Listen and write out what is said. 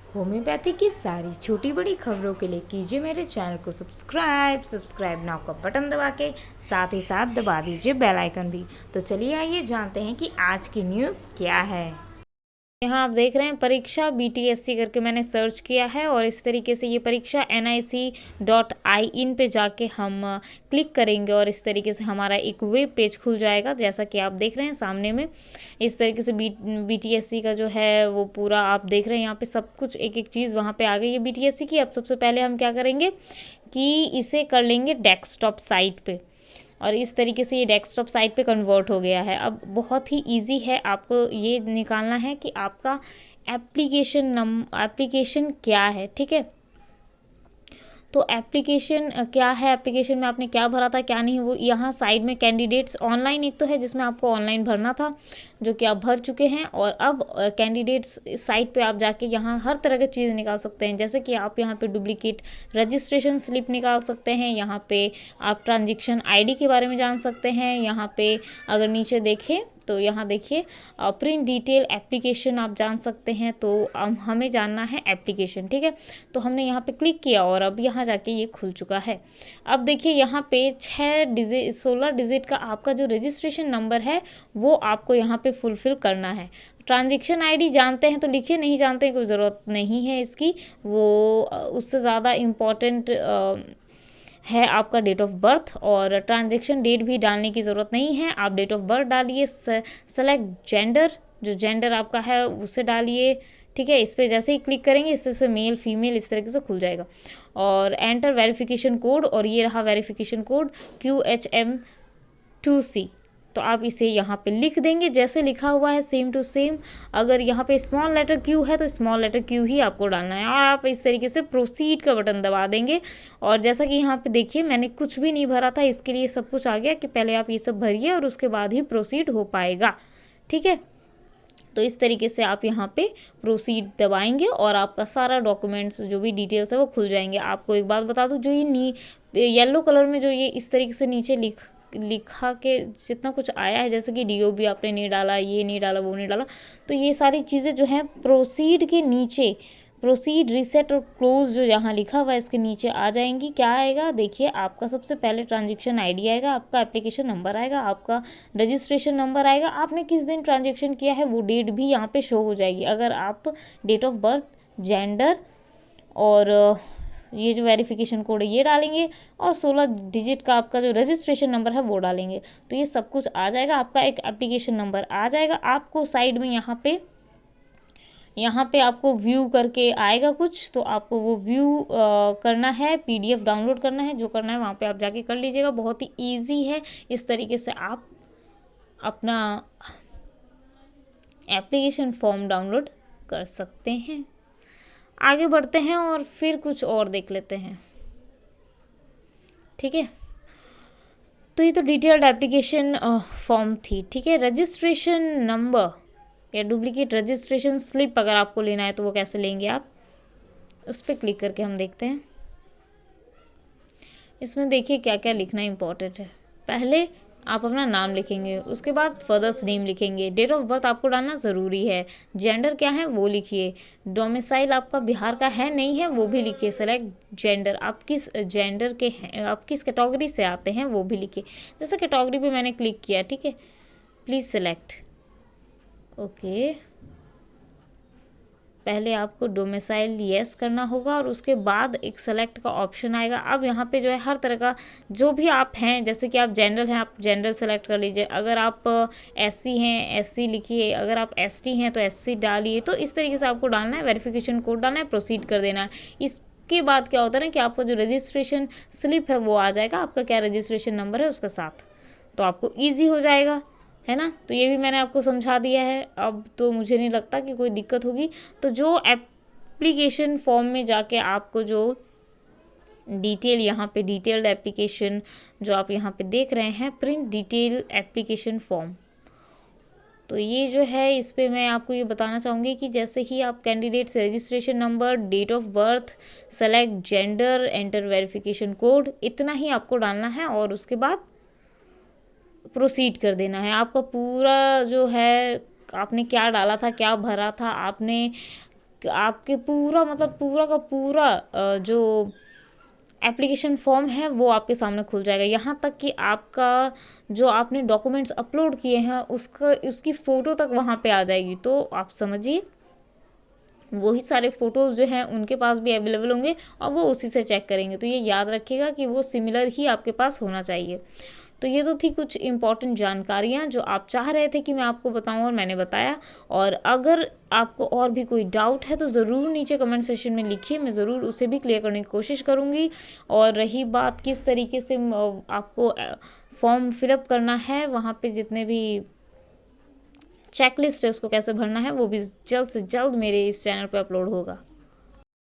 Homeopathy की सारी छोटी बड़ी खबरों के लिए कीजिए मेरे चैनल को सब्सक्राइब नाउ का बटन दबा के साथ ही साथ दबा दीजिए बेल आइकन भी। तो चलिए आइए जानते हैं कि आज की न्यूज़ क्या है। यहाँ आप देख रहे हैं परीक्षा BTSC करके मैंने सर्च किया है और इस तरीके से ये परीक्षा nic.in पे जाके हम क्लिक करेंगे और इस तरीके से हमारा एक वेब पेज खुल जाएगा, जैसा कि आप देख रहे हैं सामने में। इस तरीके से BTSC का जो है वो पूरा आप देख रहे हैं, यहाँ पे सब कुछ एक एक चीज़ वहाँ पे आ गई है BTSC की। अब सबसे पहले हम क्या करेंगे कि इसे कर लेंगे डेस्कटॉप साइट पे, और इस तरीके से ये डेस्कटॉप साइट पे कन्वर्ट हो गया है। अब बहुत ही इजी है, आपको ये निकालना है कि आपका एप्लीकेशन क्या है। ठीक है, तो एप्लीकेशन क्या है, एप्लीकेशन में आपने क्या भरा था क्या नहीं, वो यहाँ साइड में कैंडिडेट्स ऑनलाइन एक तो है जिसमें आपको ऑनलाइन भरना था, जो कि आप भर चुके हैं। और अब कैंडिडेट्स साइट पे आप जाके यहाँ हर तरह की चीज़ निकाल सकते हैं, जैसे कि आप यहाँ पे डुप्लीकेट रजिस्ट्रेशन स्लिप निकाल सकते हैं, यहाँ पे आप ट्रांजेक्शन ID के बारे में जान सकते हैं। यहाँ पे अगर नीचे देखें तो यहाँ देखिए प्रिंट डिटेल एप्लीकेशन आप जान सकते हैं। तो हमें जानना है एप्लीकेशन। ठीक है, तो हमने यहाँ पे क्लिक किया और अब यहाँ जाके ये खुल चुका है। अब देखिए यहाँ पे 16 डिजिट का आपका जो रजिस्ट्रेशन नंबर है वो आपको यहाँ पे फुलफ़िल करना है। ट्रांजेक्शन ID जानते हैं तो लिखिए, नहीं जानते हैं कोई ज़रूरत नहीं है इसकी, वो उससे ज़्यादा इम्पॉर्टेंट है आपका डेट ऑफ बर्थ। और ट्रांजेक्शन डेट भी डालने की ज़रूरत नहीं है, आप डेट ऑफ बर्थ डालिए। सेलेक्ट जेंडर, जो जेंडर आपका है उसे डालिए। ठीक है, इस पर जैसे ही क्लिक करेंगे इस तरह से मेल फीमेल इस तरीके से खुल जाएगा। और एंटर वेरिफिकेशन कोड, और ये रहा वेरिफिकेशन कोड QHM2C। तो आप इसे यहाँ पे लिख देंगे जैसे लिखा हुआ है सेम टू सेम। अगर यहाँ पे स्मॉल लेटर Q है तो स्मॉल लेटर Q ही आपको डालना है, और आप इस तरीके से प्रोसीड का बटन दबा देंगे। और जैसा कि यहाँ पे देखिए मैंने कुछ भी नहीं भरा था, इसके लिए सब कुछ आ गया कि पहले आप ये सब भरिए और उसके बाद ही प्रोसीड हो पाएगा। ठीक है, तो इस तरीके से आप यहाँ पे प्रोसीड दबाएंगे और आपका सारा डॉक्यूमेंट्स जो भी डिटेल्स है वो खुल जाएंगे। आपको एक बात बता दूँ, जो ये येलो कलर में जो ये इस तरीके से नीचे लिखा के जितना कुछ आया है, जैसे कि DOB आपने नहीं डाला, ये नहीं डाला, वो नहीं डाला, तो ये सारी चीज़ें जो हैं प्रोसीड के नीचे, प्रोसीड रीसेट और क्लोज जो यहाँ लिखा हुआ है इसके नीचे आ जाएंगी। क्या आएगा देखिए, आपका सबसे पहले ट्रांजेक्शन ID आएगा, आपका एप्लीकेशन नंबर आएगा, आपका रजिस्ट्रेशन नंबर आएगा, आपने किस दिन ट्रांजेक्शन किया है वो डेट भी यहाँ पे शो हो जाएगी। अगर आप डेट ऑफ बर्थ, जेंडर और ये जो वेरिफिकेशन कोड है ये डालेंगे और 16 डिजिट का आपका जो रजिस्ट्रेशन नंबर है वो डालेंगे, तो ये सब कुछ आ जाएगा, आपका एक एप्लीकेशन नंबर आ जाएगा। आपको साइड में यहाँ पे आपको व्यू करके आएगा कुछ, तो आपको वो व्यू करना है, PDF डाउनलोड करना है, जो करना है वहाँ पे आप जाके कर लीजिएगा। बहुत ही ईजी है, इस तरीके से आप अपना एप्लीकेशन फॉर्म डाउनलोड कर सकते हैं। आगे बढ़ते हैं और फिर कुछ और देख लेते हैं। ठीक है, तो ये तो डिटेल्ड एप्लीकेशन फॉर्म थी। ठीक है, रजिस्ट्रेशन नंबर या डुप्लीकेट रजिस्ट्रेशन स्लिप अगर आपको लेना है तो वो कैसे लेंगे आप, उस पर क्लिक करके हम देखते हैं। इसमें देखिए क्या क्या लिखना इम्पॉर्टेंट है। पहले आप अपना नाम लिखेंगे, उसके बाद फर्दर्स नेम लिखेंगे, डेट ऑफ बर्थ आपको डालना ज़रूरी है, जेंडर क्या है वो लिखिए, डोमिसाइल आपका बिहार का है नहीं है वो भी लिखिए, सेलेक्ट जेंडर, आप किस जेंडर के हैं, आप किस कैटेगरी से आते हैं वो भी लिखिए। जैसे कैटेगरी पे मैंने क्लिक किया, ठीक है, प्लीज़ सेलेक्ट। ओके, पहले आपको डोमिसाइल येस करना होगा और उसके बाद एक सेलेक्ट का ऑप्शन आएगा। अब यहाँ पे जो है हर तरह का जो भी आप हैं, जैसे कि आप जनरल हैं आप जनरल सेलेक्ट कर लीजिए, अगर आप SC हैं SC लिखिए, अगर आप ST हैं तो SC डालिए। तो इस तरीके से आपको डालना है, वेरिफिकेशन कोड डालना है, प्रोसीड कर देना है। इसके बाद क्या होता है ना कि आपका जो रजिस्ट्रेशन स्लिप है वो आ जाएगा, आपका क्या रजिस्ट्रेशन नंबर है उसके साथ, तो आपको ईजी हो जाएगा, है ना। तो ये भी मैंने आपको समझा दिया है, अब तो मुझे नहीं लगता कि कोई दिक्कत होगी। तो जो एप्लीकेशन फॉर्म में जाके आपको जो डिटेल यहाँ पे डिटेल्ड एप्लीकेशन जो आप यहाँ पे देख रहे हैं, प्रिंट डिटेल एप्लीकेशन फॉर्म, तो ये जो है इस पर मैं आपको ये बताना चाहूँगी कि जैसे ही आप कैंडिडेट से registration number, date of birth, select gender, enter verification code, इतना ही आपको डालना है और उसके बाद प्रोसीड कर देना है। आपका पूरा जो है आपने क्या डाला था, क्या भरा था, आपने आपके पूरा मतलब पूरा का पूरा जो एप्लीकेशन फॉर्म है वो आपके सामने खुल जाएगा। यहाँ तक कि आपका जो आपने डॉक्यूमेंट्स अपलोड किए हैं उसकी फ़ोटो तक वहाँ पे आ जाएगी। तो आप समझिए वही सारे फ़ोटोज़ जो हैं उनके पास भी अवेलेबल होंगे और वो उसी से चेक करेंगे। तो ये याद रखिएगा कि वो सिमिलर ही आपके पास होना चाहिए। तो ये तो थी कुछ इम्पॉर्टेंट जानकारियाँ जो आप चाह रहे थे कि मैं आपको बताऊं और मैंने बताया। और अगर आपको और भी कोई डाउट है तो ज़रूर नीचे कमेंट सेक्शन में लिखिए, मैं ज़रूर उसे भी क्लियर करने की कोशिश करूँगी। और रही बात किस तरीके से आपको फॉर्म फिलअप करना है, वहाँ पे जितने भी चेकलिस्ट है उसको कैसे भरना है, वो भी जल्द से जल्द मेरे इस चैनल पर अपलोड होगा।